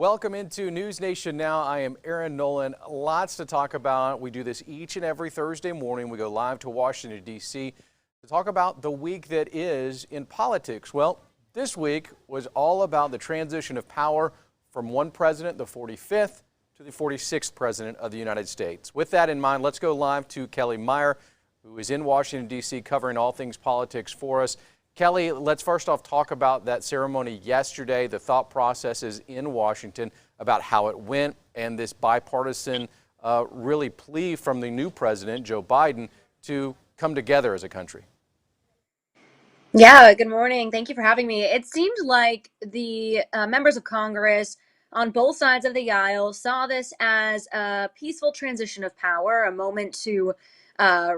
Welcome into News Nation Now. I am Aaron Nolan. Lots to talk about. We do this each and every Thursday morning. We go live to Washington, D.C. to talk about the week that is in politics. Well, this week was all about the transition of power from one president, the 45th, to the 46th president of the United States. With that in mind, let's go live to Kellie Meyer, who is in Washington, D.C., covering all things politics for us. Kellie, let's first off talk about that ceremony yesterday, the thought processes in Washington about how it went, and this bipartisan really plea from the new president, Joe Biden, to come together as a country. Yeah, good morning. Thank you for having me. It seemed like the members of Congress on both sides of the aisle saw this as a peaceful transition of power, a moment to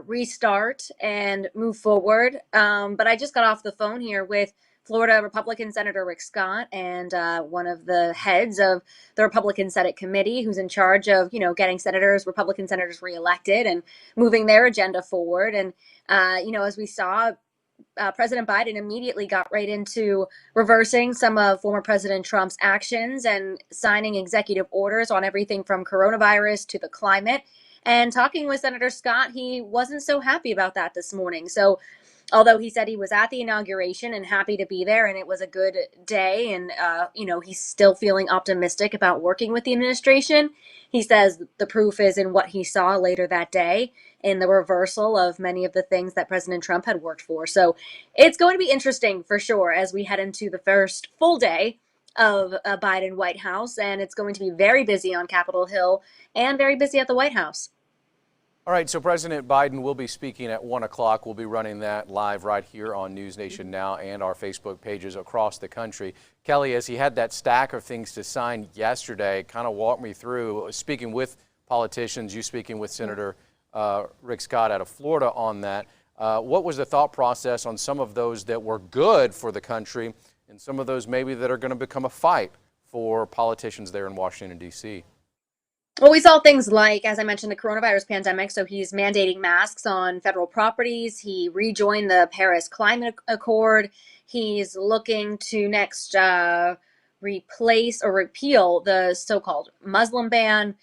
restart and move forward. But I just got off the phone here with Florida Republican Senator Rick Scott and one of the heads of the Republican Senate committee who's in charge of, getting Republican senators reelected and moving their agenda forward. And, as we saw, President Biden immediately got right into reversing some of former President Trump's actions and signing executive orders on everything from coronavirus to the climate. And talking with Senator Scott, he wasn't so happy about that this morning. So although he said he was at the inauguration and happy to be there and it was a good day and, he's still feeling optimistic about working with the administration, he says the proof is in what he saw later that day in the reversal of many of the things that President Trump had worked for. So it's going to be interesting for sure as we head into the first full day of a Biden White House, and it's going to be very busy on Capitol Hill and very busy at the White House. All right, so President Biden will be speaking at 1 o'clock. We'll be running that live right here on News Nation Now and our Facebook pages across the country. Kellie, as he had that stack of things to sign yesterday, kind of walk me through, speaking with politicians, you speaking with Senator Rick Scott out of Florida on that. What was the thought process on some of those that were good for the country and some of those maybe that are going to become a fight for politicians there in Washington, D.C.? Well, we saw things like, as I mentioned, the coronavirus pandemic. So he's mandating masks on federal properties. He rejoined the Paris Climate Accord. He's looking to next replace or repeal the so-called Muslim ban.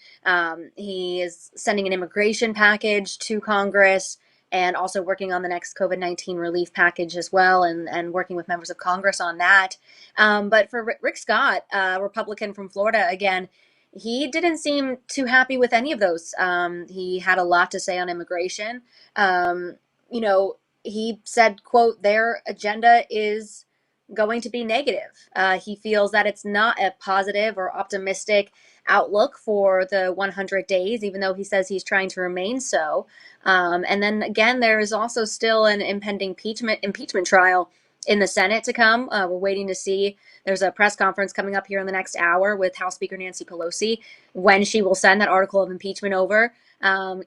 He is sending an immigration package to Congress and also working on the next COVID-19 relief package as well, and working with members of Congress on that. But for Rick Scott, a Republican from Florida, again, he didn't seem too happy with any of those. He had a lot to say on immigration. He said, quote, their agenda is going to be negative. He feels that it's not a positive or optimistic outlook for the 100 days, even though he says he's trying to remain so. And then again, there is also still an impending impeachment trial in the Senate to come. We're waiting to see. There's a press conference coming up here in the next hour with House Speaker Nancy Pelosi when she will send that article of impeachment over.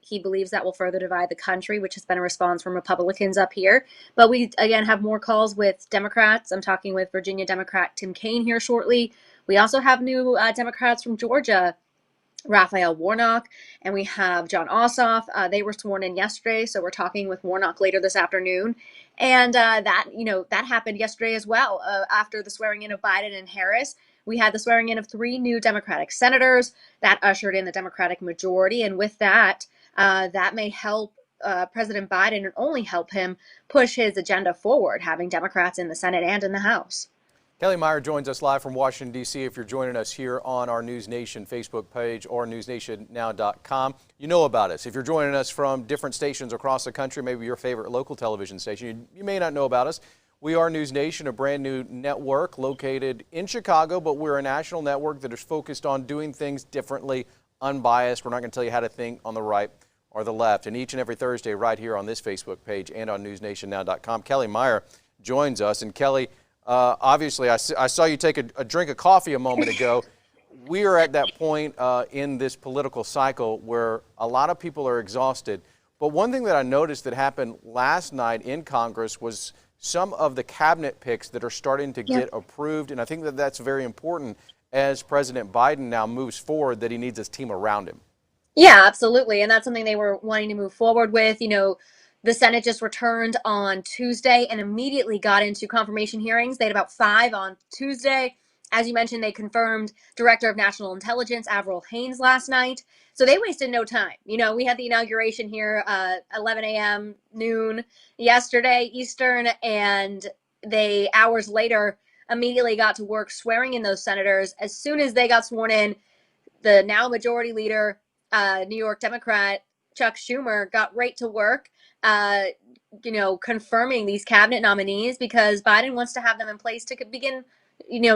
He believes that will further divide the country, which has been a response from Republicans up here. But we, again, have more calls with Democrats. I'm talking with Virginia Democrat Tim Kaine here shortly. We also have new Democrats from Georgia, Raphael Warnock, and we have John Ossoff. They were sworn in yesterday, so we're talking with Warnock later this afternoon. And that happened yesterday as well. After the swearing in of Biden and Harris, we had the swearing in of 3 new Democratic senators that ushered in the Democratic majority. And with that, that may help President Biden and only help him push his agenda forward, having Democrats in the Senate and in the House. Kellie Meyer joins us live from Washington, D.C. If you're joining us here on our News Nation Facebook page or newsnationnow.com, you know about us. If you're joining us from different stations across the country, maybe your favorite local television station, you may not know about us. We are News Nation, a brand new network located in Chicago, but we're a national network that is focused on doing things differently, unbiased. We're not going to tell you how to think on the right or the left. And each and every Thursday right here on this Facebook page and on newsnationnow.com, Kellie Meyer joins us. And Kellie, obviously, I saw you take a drink of coffee a moment ago. We are at that point in this political cycle where a lot of people are exhausted. But one thing that I noticed that happened last night in Congress was some of the cabinet picks that are starting to get approved. And I think that that's very important as President Biden now moves forward, that he needs his team around him. Yeah, absolutely. And that's something they were wanting to move forward with. The Senate just returned on Tuesday and immediately got into confirmation hearings. They had about 5 on Tuesday As you mentioned, they confirmed Director of National Intelligence Avril Haines last night. So they wasted no time. We had the inauguration here, 11 a.m., noon yesterday, Eastern, and they, hours later, immediately got to work swearing in those senators. As soon as they got sworn in, the now majority leader, New York Democrat Chuck Schumer, got right to work, confirming ththese cabinet nominees because Biden wants to have them in place to begin,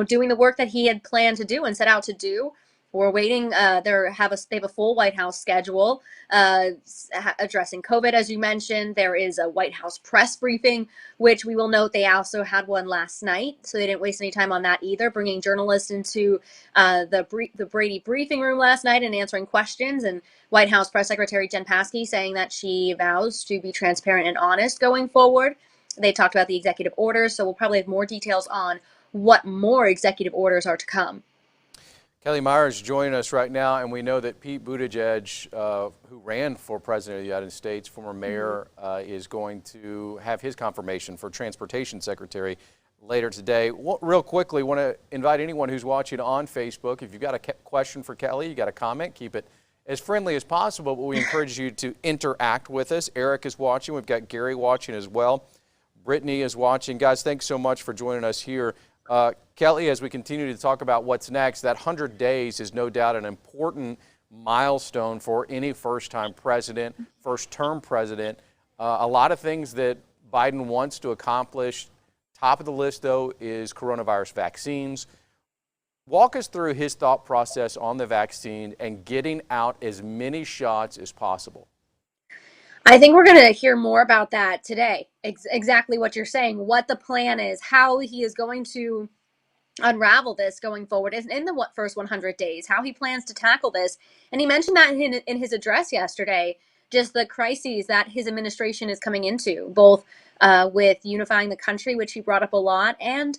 doing the work that he had planned to do and set out to do. We're waiting. They have a full White House schedule addressing COVID, as you mentioned. There is a White House press briefing, which we will note they also had one last night, so they didn't waste any time on that either, bringing journalists into the Brady briefing room last night and answering questions. And White House Press Secretary Jen Psaki saying that she vows to be transparent and honest going forward. They talked about the executive orders, so we'll probably have more details on what more executive orders are to come. Kellie Meyer is joining us right now, and we know that Pete Buttigieg, who ran for president of the United States, former mayor, is going to have his confirmation for transportation secretary later today. Real quickly, want to invite anyone who's watching on Facebook, if you've got a question for Kellie, you got a comment, keep it as friendly as possible, but we encourage you to interact with us. Eric is watching. We've got Gary watching as well. Brittany is watching. Guys, thanks so much for joining us here. Kellie, as we continue to talk about what's next, that 100 days is no doubt an important milestone for any first-time president, first-term president. A lot of things that Biden wants to accomplish. Top of the list, though, is coronavirus vaccines. Walk us through his thought process on the vaccine and getting out as many shots as possible. I think we're going to hear more about that today. Exactly what you're saying, what the plan is, how he is going to unravel this going forward in the first 100 days, how he plans to tackle this. And he mentioned that in his address yesterday, just the crises that his administration is coming into, both with unifying the country, which he brought up a lot, and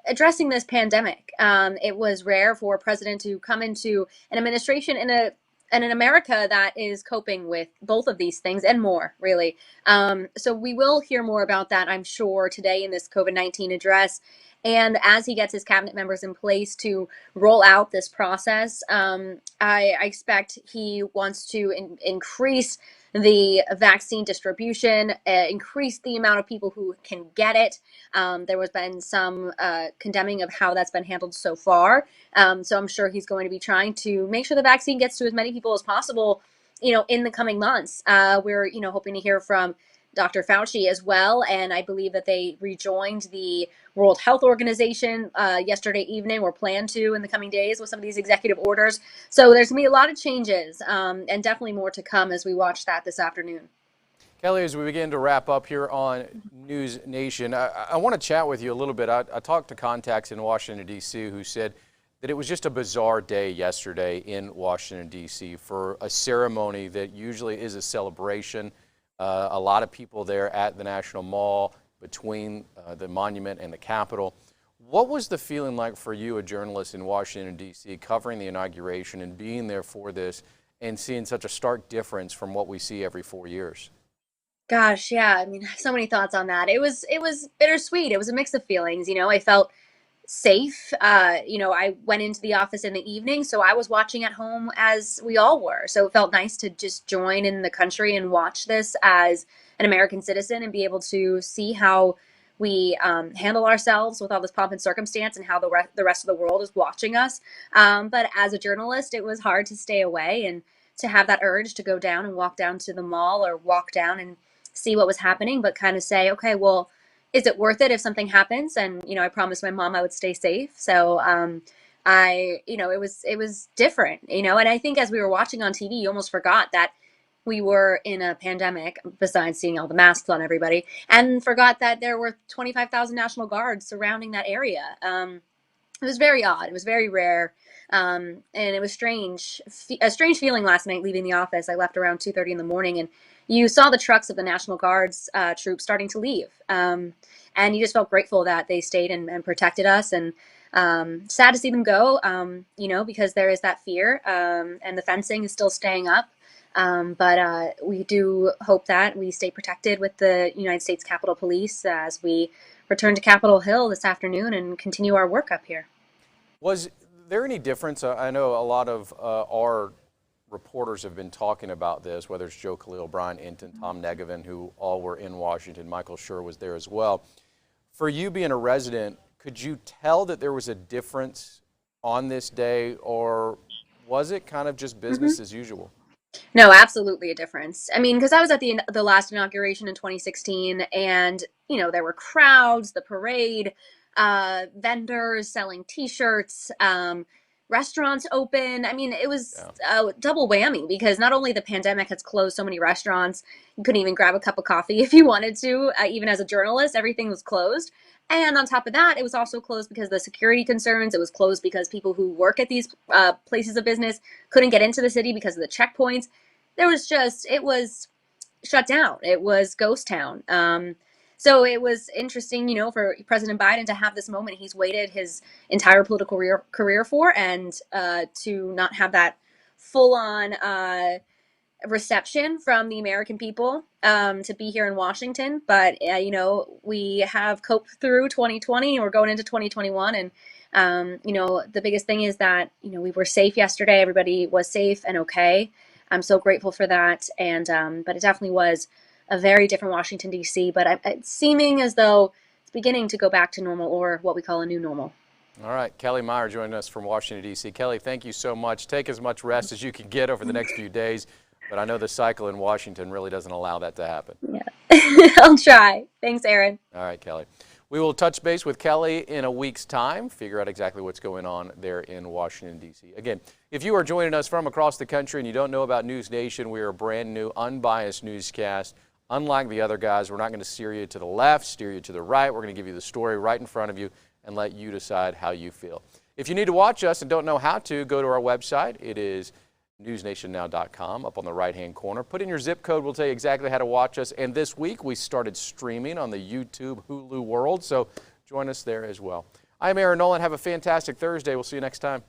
addressing this pandemic. It was rare for a president to come into an administration in an America that is coping with both of these things and more, really. So we will hear more about that, I'm sure, today in this COVID-19 address. And as he gets his cabinet members in place to roll out this process, I expect he wants to increase the vaccine distribution, increase the amount of people who can get it. There has been some condemning of how that's been handled so far. So I'm sure he's going to be trying to make sure the vaccine gets to as many people as possible, in the coming months. We're, hoping to hear from Dr. Fauci as well, and I believe that they rejoined the World Health Organization yesterday evening, or plan to in the coming days with some of these executive orders. So there's going to be a lot of changes, and definitely more to come as we watch that this afternoon. Kellie, as we begin to wrap up here on News Nation, I want to chat with you a little bit. I talked to contacts in Washington, D.C. who said that it was just a bizarre day yesterday in Washington, D.C. for a ceremony that usually is a celebration. A lot of people there at the National Mall between the monument and the Capitol. What was the feeling like for you, a journalist in Washington, D.C., covering the inauguration and being there for this and seeing such a stark difference from what we see every 4 years? Gosh, yeah. I mean, so many thoughts on that. It was bittersweet. It was a mix of feelings. I felt safe. I went into the office in the evening, so I was watching at home as we all were. So it felt nice to just join in the country and watch this as an American citizen and be able to see how we handle ourselves with all this pomp and circumstance and how the rest of the world is watching us. But as a journalist, it was hard to stay away and to have that urge to go down and walk down to the mall or walk down and see what was happening, but kind of say, okay, well, is it worth it if something happens? And, I promised my mom I would stay safe. So, it was different, and I think as we were watching on TV, you almost forgot that we were in a pandemic, besides seeing all the masks on everybody, and forgot that there were 25,000 National Guards surrounding that area. It was very odd. It was very rare. And it was strange, a strange feeling last night leaving the office. I left around 2:30 in the morning, and you saw the trucks of the National Guard's troops starting to leave. And you just felt grateful that they stayed and protected us. And sad to see them go, because there is that fear. And the fencing is still staying up. But we do hope that we stay protected with the United States Capitol Police as we return to Capitol Hill this afternoon and continue our work up here. Was there any difference? I know a lot of our reporters have been talking about this, whether it's Joe Khalil, Brian Enton, Tom Negevin, who all were in Washington. Michael Schur was there as well. For you being a resident, could you tell that there was a difference on this day, or was it kind of just business as usual? No, absolutely a difference. I mean, because I was at the last inauguration in 2016, and there were crowds, the parade, vendors selling T-shirts, restaurants open. I mean, it was a double whammy because not only the pandemic has closed so many restaurants, you couldn't even grab a cup of coffee if you wanted to. Even as a journalist, everything was closed. And on top of that, it was also closed because of the security concerns. It was closed because people who work at these places of business couldn't get into the city because of the checkpoints. It was shut down. It was ghost town. So it was interesting, for President Biden to have this moment he's waited his entire political career for, and to not have that full-on reception from the American people, to be here in Washington. But we have coped through 2020 and we're going into 2021, and the biggest thing is that we were safe yesterday. Everybody was safe and okay. I'm so grateful for that. And but it definitely was a very different Washington, D.C., but it's seeming as though it's beginning to go back to normal, or what we call a new normal. All right, Kellie Meyer joining us from Washington, D.C. Kellie, thank you so much. Take as much rest as you can get over the next few days. But I know the cycle in Washington really doesn't allow that to happen. Yeah, I'll try. Thanks, Aaron. All right, Kellie. We will touch base with Kellie in a week's time, figure out exactly what's going on there in Washington, D.C. Again, if you are joining us from across the country and you don't know about NewsNation, we are a brand new, unbiased newscast. Unlike the other guys, we're not going to steer you to the left, steer you to the right. We're going to give you the story right in front of you and let you decide how you feel. If you need to watch us and don't know how to, go to our website. It is NewsNationNow.com, up on the right-hand corner. Put in your zip code. We'll tell you exactly how to watch us. And this week, we started streaming on the YouTube Hulu world, so join us there as well. I'm Aaron Nolan. Have a fantastic Thursday. We'll see you next time.